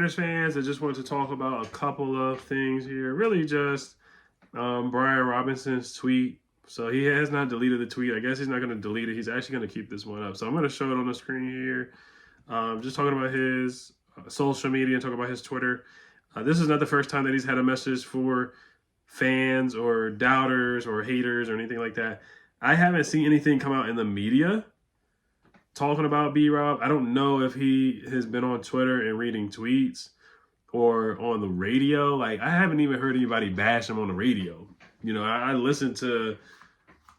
49ers fans, I just want to talk about a couple of things here. Really just Brian Robinson's tweet. So he has not deleted the tweet. I guess he's not going to delete it. He's actually going to keep this one up. So I'm going to show it on the screen here. Just talking about his social media and talking about his Twitter. This is not the first time that he's had a message for fans or doubters or haters or anything like that. I haven't seen anything come out in the media talking about B-Rob. I don't know if he has been on Twitter and reading tweets or on the radio. Like, I haven't even heard anybody bash him on the radio. You know, I listen to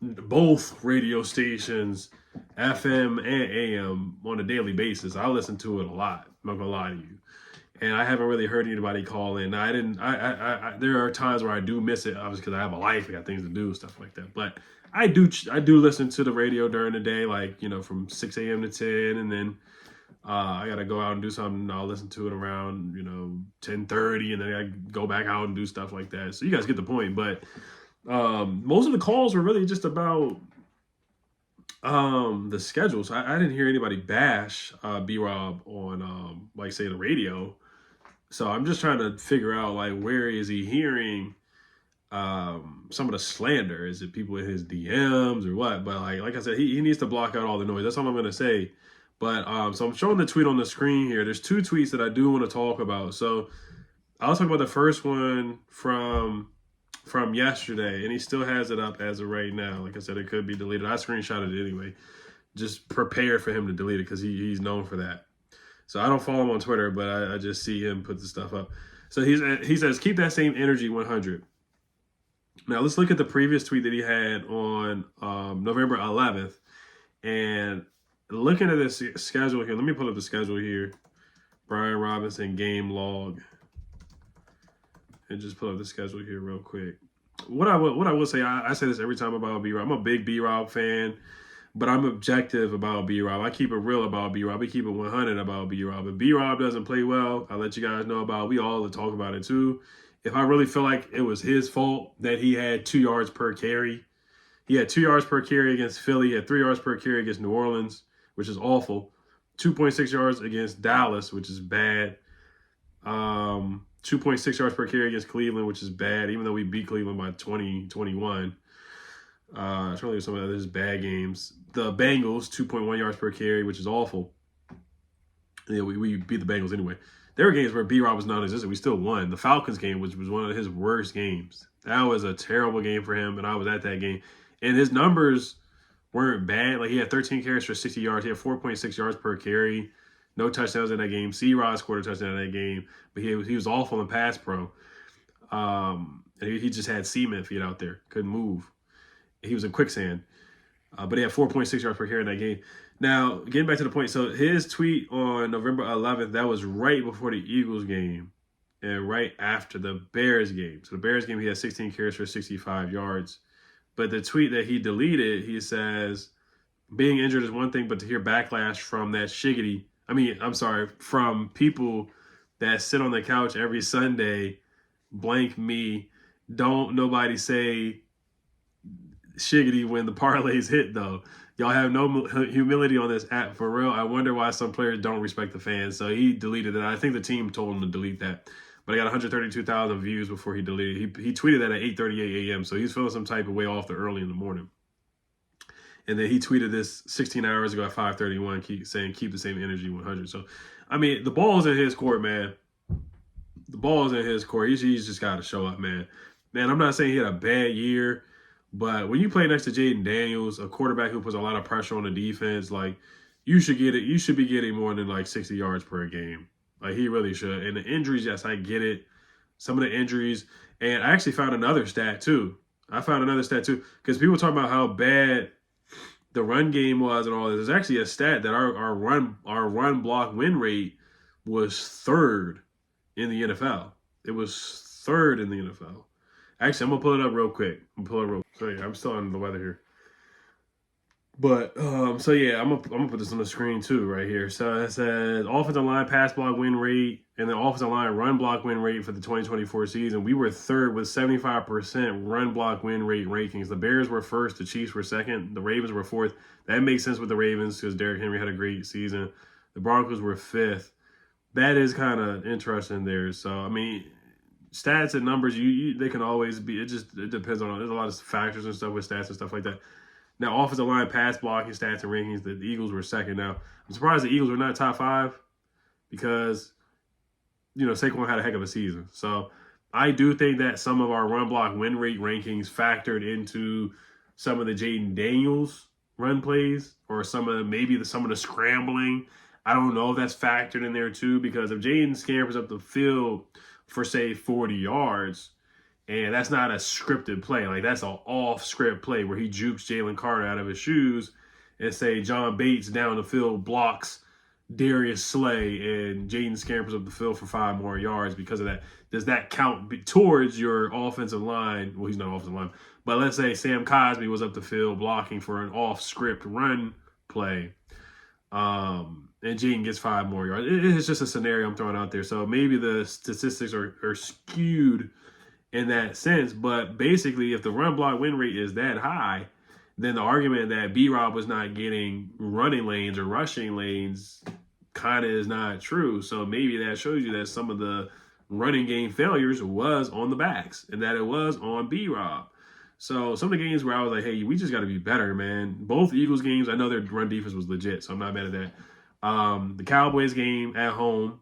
both radio stations, FM and AM, on a daily basis. I listen to it a lot. I'm not gonna lie to you. And I haven't really heard anybody call in. There are times where I do miss it, obviously, because I have a life, I got things to do, stuff like that. But I do listen to the radio during the day, like, you know, from 6 a.m. to 10, and then I got to go out and do something. I'll listen to it around, 10:30, and then I go back out and do stuff like that. So you guys get the point. But most of the calls were really just about the schedule. So I didn't hear anybody bash B-Rob on, like, say, the radio. So I'm just trying to figure out, like, where is he hearing some of the slander? Is it people in his DMs or what? But like I said, he needs to block out all the noise. That's all I'm going to say. But so I'm showing the tweet on the screen here. There's two tweets that I do want to talk about. So I'll talk about the first one from yesterday, and he still has it up as of right now. Like I said, it could be deleted. I screenshotted it anyway. Just prepare for him to delete it because he's known for that. So I don't follow him on Twitter, but I just see him put the stuff up. So he says, keep that same energy 100. Now let's look at the previous tweet that he had on November 11th. And looking at this schedule here, let me pull up the schedule here. Brian Robinson game log. And just pull up the schedule here real quick. What I will say, I say this every time about B-Rob. I'm a big B-Rob fan, but I'm objective about B-Rob. I keep it real about B-Rob. We keep it 100 about B-Rob. If B-Rob doesn't play well, I let you guys know about it. We all talk about it too. If I really feel like it was his fault that he had 2 yards per carry, he had 2 yards per carry against Philly. He had 3 yards per carry against New Orleans, which is awful. 2.6 yards against Dallas, which is bad. 2.6 yards per carry against Cleveland, which is bad, even though we beat Cleveland by 20-21. It's really some of those bad games. The Bengals, 2.1 yards per carry, which is awful. Yeah, we beat the Bengals anyway. There were games where B-Rob was non-existent. We still won. The Falcons game, which was one of his worst games. That was a terrible game for him, and I was at that game. And his numbers weren't bad. Like, he had 13 carries for 60 yards. He had 4.6 yards per carry. No touchdowns in that game. C-Rod scored a touchdown in that game, but he was awful in pass pro. And he just had cement feet out there. Couldn't move. He was in quicksand. But he had 4.6 yards per carry in that game. Now, getting back to the point, so his tweet on November 11th, that was right before the Eagles game and right after the Bears game. So the Bears game, he had 16 carries for 65 yards. But the tweet that he deleted, he says, being injured is one thing, but to hear backlash from that from people that sit on the couch every Sunday, blank me, don't nobody say shiggity when the parlays hit, though. Y'all have no humility on this app, for real. I wonder why some players don't respect the fans. So he deleted it. I think the team told him to delete that. But I got 132,000 views before he deleted it. He tweeted that at 8:38 a.m., so he's feeling some type of way off the early in the morning. And then he tweeted this 16 hours ago at 5:31, saying keep the same energy 100. So, I mean, the ball's in his court, man. The ball's in his court. He's just got to show up, man. Man, I'm not saying he had a bad year, but when you play next to Jaden Daniels, a quarterback who puts a lot of pressure on the defense, like, you should get it. You should be getting more than like 60 yards per game. Like, he really should. And the injuries, yes, I get it. Some of the injuries. And I actually found another stat, too. Because people talk about how bad the run game was and all this. There's actually a stat that our run block win rate was third in the NFL. It was third in the NFL. Actually, I'm going to pull it up real quick. So, yeah, I'm still under the weather here. But, so, yeah, I'm gonna put this on the screen, too, right here. So, it says offensive line pass block win rate and the offensive line run block win rate for the 2024 season. We were third with 75% run block win rate rankings. The Bears were first. The Chiefs were second. The Ravens were fourth. That makes sense with the Ravens because Derrick Henry had a great season. The Broncos were fifth. that is kind of interesting there. So I mean, stats and numbers, they can always be. It depends on. There's a lot of factors and stuff with stats and stuff like that. Now, offensive line pass blocking stats and rankings, the Eagles were second. Now, I'm surprised the Eagles were not top 5 because Saquon had a heck of a season. So I do think that some of our run block win rate rankings factored into some of the Jaden Daniels run plays or some of the scrambling. I don't know if that's factored in there too, because if Jaden scampers up the field for say 40 yards, and that's not a scripted play, like that's an off script play where he jukes Jalen Carter out of his shoes, and say John Bates down the field blocks Darius Slay and Jaden scampers up the field for 5 more yards because of that. Does that count towards your offensive line? Well, he's not offensive line, but let's say Sam Cosmi was up the field blocking for an off-script run play, and Jaden gets 5 more yards. It's just a scenario I'm throwing out there. So maybe the statistics are skewed in that sense, but basically, if the run block win rate is that high, then the argument that B-Rob was not getting running lanes or rushing lanes kind of is not true. So maybe that shows you that some of the running game failures was on the backs and that it was on B-Rob. So some of the games where I was like, hey, we just got to be better, man. Both Eagles games, I know their run defense was legit, so I'm not mad at that. The Cowboys game at home,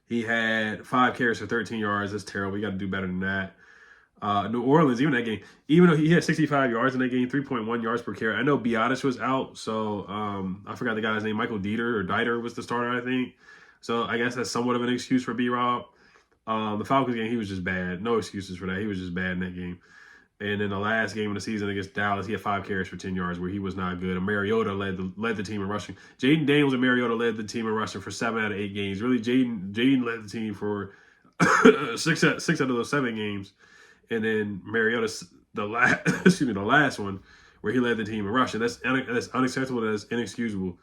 he had 5 carries for 13 yards. That's terrible. We got to do better than that. New Orleans, even that game, even though he had 65 yards in that game, 3.1 yards per carry. I know Biotis was out, so I forgot the guy's name. Michael Dieter was the starter, I think. So I guess that's somewhat of an excuse for B-Rob. The Falcons game, he was just bad. No excuses for that. He was just bad in that game. And then the last game of the season against Dallas, he had 5 carries for 10 yards where he was not good. And Mariota led the team in rushing. Jaden Daniels and Mariota led the team in rushing for 7 out of 8 games. Really, Jaden led the team for 6 out of those 7 games. And then Mariota, the last one, where he led the team in rushing. That's unacceptable. That's inexcusable.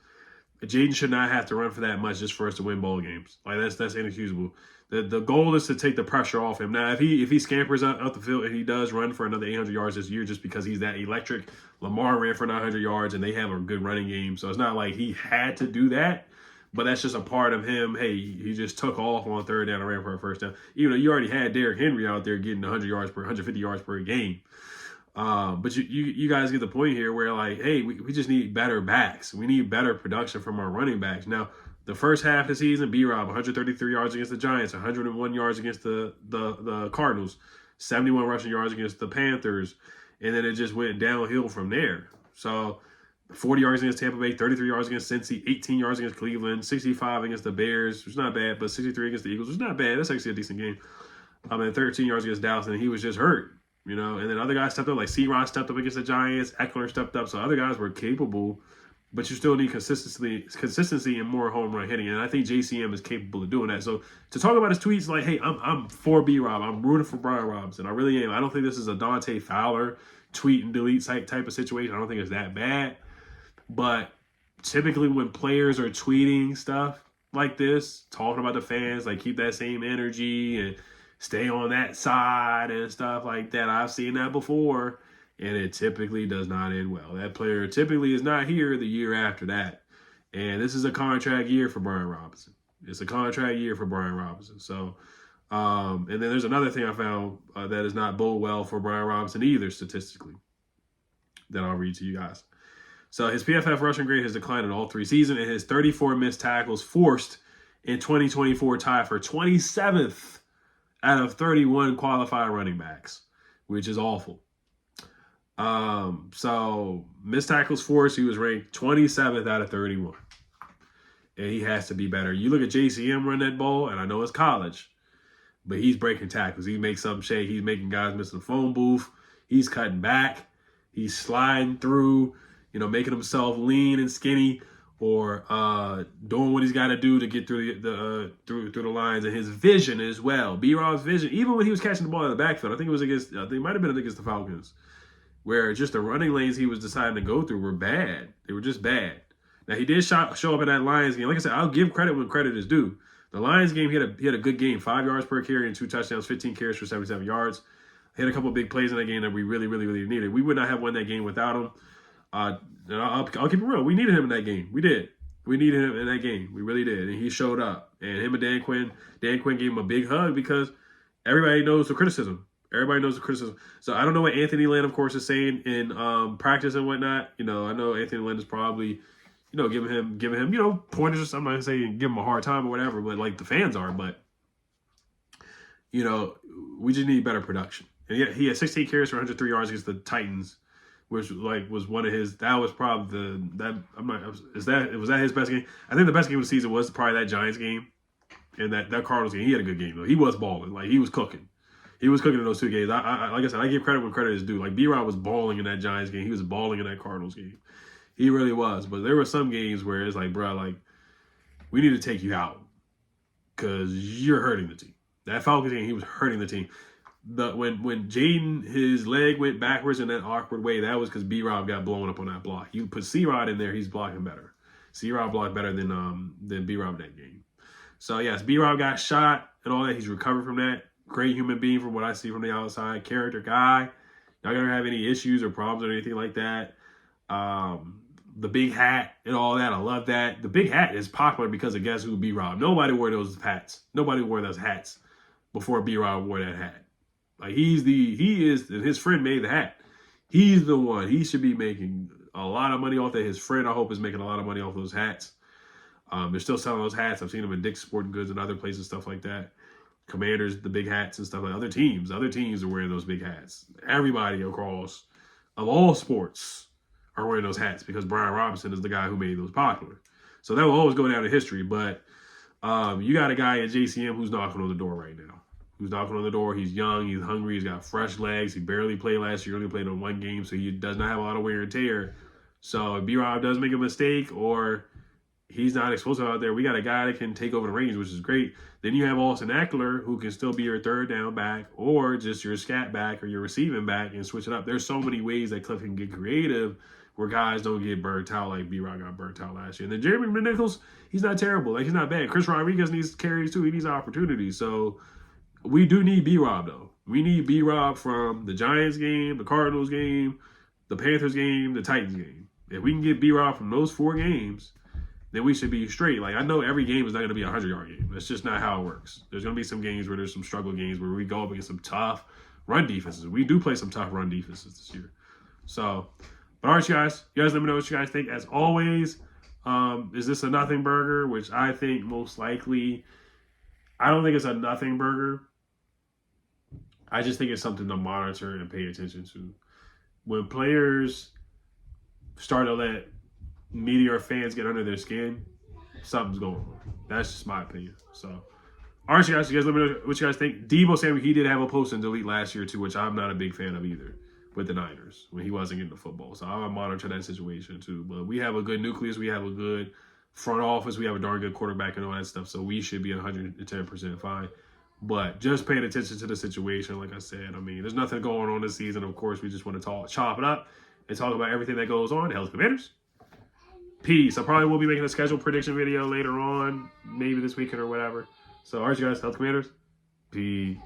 Jaden should not have to run for that much just for us to win bowl games. Like that's inexcusable. The goal is to take the pressure off him. Now, if he scampers out the field and he does run for another 800 yards this year just because he's that electric, Lamar ran for 900 yards and they have a good running game. So it's not like he had to do that, but that's just a part of him. Hey, he just took off on 3rd down and ran for a 1st down. Even though you already had Derrick Henry out there getting 150 yards per game. But you guys get the point here where like, hey, we just need better backs. We need better production from our running backs. Now, the first half of the season, B-Rob, 133 yards against the Giants, 101 yards against the Cardinals, 71 rushing yards against the Panthers, and then it just went downhill from there. So 40 yards against Tampa Bay, 33 yards against Cincy, 18 yards against Cleveland, 65 against the Bears, which is not bad, but 63 against the Eagles, which is not bad. That's actually a decent game. And 13 yards against Dallas, and he was just hurt. And then other guys stepped up, like C-Rod stepped up against the Giants, Eckler stepped up, so other guys were capable, but you still need consistency and more home run hitting, and I think JCM is capable of doing that. So to talk about his tweets, like, hey, I'm for B-Rob, I'm rooting for Brian Robinson, I really am. I don't think this is a Dante Fowler tweet and delete type of situation. I don't think it's that bad, but typically when players are tweeting stuff like this, talking about the fans, like keep that same energy and stay on that side and stuff like that. I've seen that before, and it typically does not end well. That player typically is not here the year after that. And this is a contract year for Brian Robinson. It's a contract year for Brian Robinson. So, and then there's another thing I found that does not bode well for Brian Robinson either statistically that I'll read to you guys. So his PFF rushing grade has declined in all 3 seasons, and his 34 missed tackles forced in 2024 tied for 27th out of 31 qualified running backs, which is awful. So missed tackles forced, he was ranked 27th out of 31. And he has to be better. You look at JCM run that ball, and I know it's college, but he's breaking tackles. He makes something shake. He's making guys miss the phone booth. He's cutting back. He's sliding through, making himself lean and skinny, or doing what he's got to do to get through the lines, and his vision as well. B-Rob's vision, even when he was catching the ball in the backfield, I think it might have been against the Falcons, where just the running lanes he was deciding to go through were bad. They were just bad. Now he did show up in that Lions game. Like I said, I'll give credit when credit is due. The Lions game, he had a good game, 5 yards per carry and 2 touchdowns, 15 carries for 77 yards. He had a couple of big plays in that game that we really, really, really needed. We would not have won that game without him. And I'll keep it real. We needed him in that game. We did. We needed him in that game. We really did. And he showed up. And him and Dan Quinn gave him a big hug because everybody knows the criticism. Everybody knows the criticism. So I don't know what Anthony Lynn, of course, is saying in practice and whatnot. I know Anthony Lynn is probably, giving him, pointers or something. I'm not saying give him a hard time or whatever, but like the fans are. But, we just need better production. And he had 16 carries for 103 yards against the Titans, which was one of his. That was probably was that his best game? I think the best game of the season was probably that Giants game, and that Cardinals game. He had a good game though. He was balling, like he was cooking. He was cooking in those two games. I like I said, I give credit when credit is due. Like B-Rob was balling in that Giants game. He was balling in that Cardinals game. He really was. But there were some games where it's like, bro, like we need to take you out because you're hurting the team. That Falcons game, he was hurting the team. When Jaden, his leg went backwards in that awkward way, that was because B-Rob got blown up on that block. You put C-Rod in there, he's blocking better. C-Rod blocked better than B-Rob in that game. So, yes, B-Rob got shot and all that. He's recovered from that. Great human being from what I see from the outside. Character guy. Not going to have any issues or problems or anything like that. The big hat and all that, I love that. The big hat is popular because of guess who? B-Rob. Nobody wore those hats. Nobody wore those hats before B-Rob wore that hat. Like he is, and his friend made the hat. He's the one. He should be making a lot of money off that. His friend, I hope, is making a lot of money off those hats. They're still selling those hats. I've seen them in Dick's Sporting Goods and other places, stuff like that. Commanders, the big hats and stuff like that. Other teams are wearing those big hats. Everybody across of all sports are wearing those hats because Brian Robinson is the guy who made those popular. So that will always go down in history. But you got a guy at JCM who's knocking on the door right now. Who's knocking on the door. He's young. He's hungry. He's got fresh legs. He barely played last year. He only played on one game, so he does not have a lot of wear and tear. So if B-Rob does make a mistake or he's not explosive out there, we got a guy that can take over the range, which is great. Then you have Austin Eckler, who can still be your third down back or just your scat back or your receiving back and switch it up. There's so many ways that Cliff can get creative where guys don't get burnt out like B-Rob got burnt out last year. And then Jeremy McNichols, he's not terrible. Like, he's not bad. Chris Rodriguez needs carries, too. He needs opportunities. So we do need B-Rob, though. We need B-Rob from the Giants game, the Cardinals game, the Panthers game, the Titans game. If we can get B-Rob from those 4 games, then we should be straight. Like, I know every game is not going to be a 100-yard game. That's just not how it works. There's going to be some games where there's some struggle games where we go up against some tough run defenses. We do play some tough run defenses this year. So, but all right, you guys let me know what you guys think. As always, is this a nothing burger? Which I think most likely, I don't think it's a nothing burger. I just think it's something to monitor and pay attention to. When players start to let media or fans get under their skin, something's going on. That's just my opinion. So, all right, you guys let me know what you guys think. Deebo Samuel, he did have a post and delete last year too, which I'm not a big fan of either with the Niners when he wasn't getting the football. So I'll monitor that situation too. But we have a good nucleus. We have a good front office. We have a darn good quarterback and all that stuff. So we should be 110% fine. But just paying attention to the situation, like I said, I mean, there's nothing going on this season. Of course, we just want to chop it up and talk about everything that goes on. Hell's Commanders. Peace. I probably will be making a schedule prediction video later on, maybe this weekend or whatever. So, all right, you guys, Hell's Commanders. Peace.